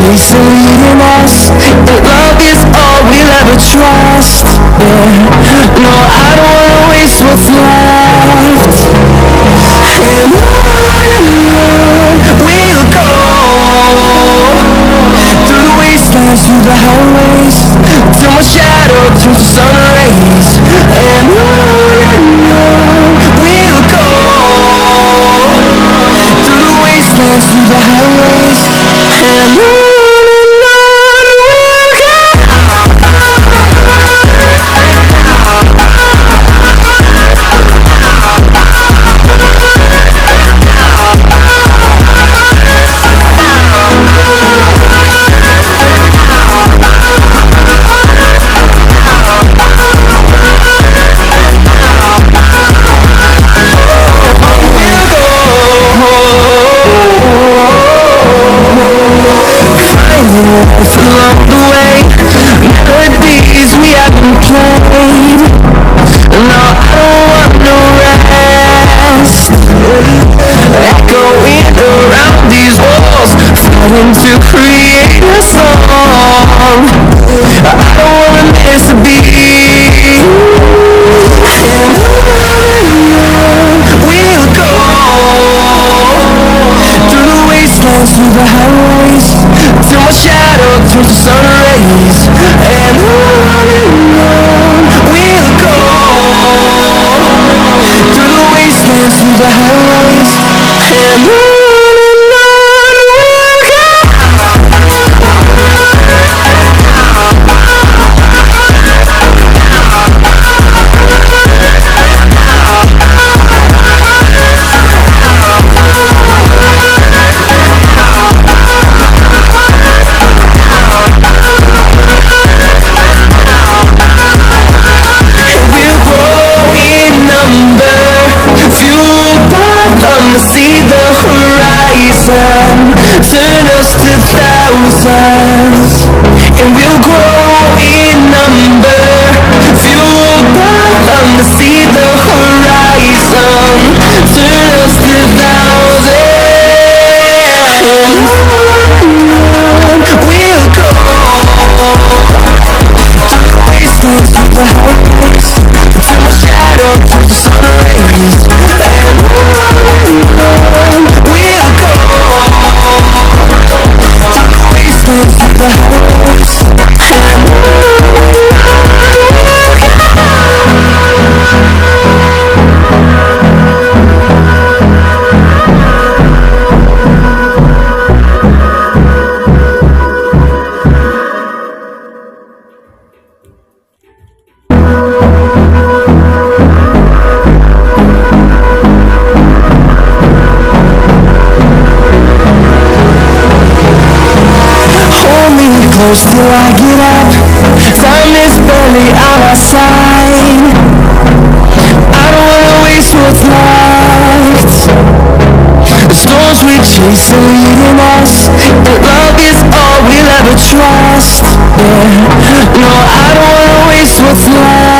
chase are leading us, that love is all we'll ever trust. Yeah, no, I don't wanna waste what's left. And on we'll go, through the wastelands, through the highways, till my shadow turns to sun rays. And on we'll go, through the wastelands, through the highways, and on. Along the way, melodies we haven't played. No, I don't want no rest. Echoing around these walls, fighting to create a song. I don't wanna miss a beat. And on we'll go, through the wastelands, through the highways, till my shadow turns to sun rays. And on we'll go, through the wastelands, through the highways, and on we'll go. See the horizon, turn us to thousands, and we'll grow in number, fueled by them to see the horizon, turn us to thousands, and on we'll go, through the wastelands, through the highways, till my shadow turns to sun rays. And on we'll go, through the wastelands, through the highways, and close till I get up. Time is barely on our side. I don't wanna waste what's left. The storms we chase are leading us, and love is all we'll ever trust. Yeah, no, I don't wanna waste what's left.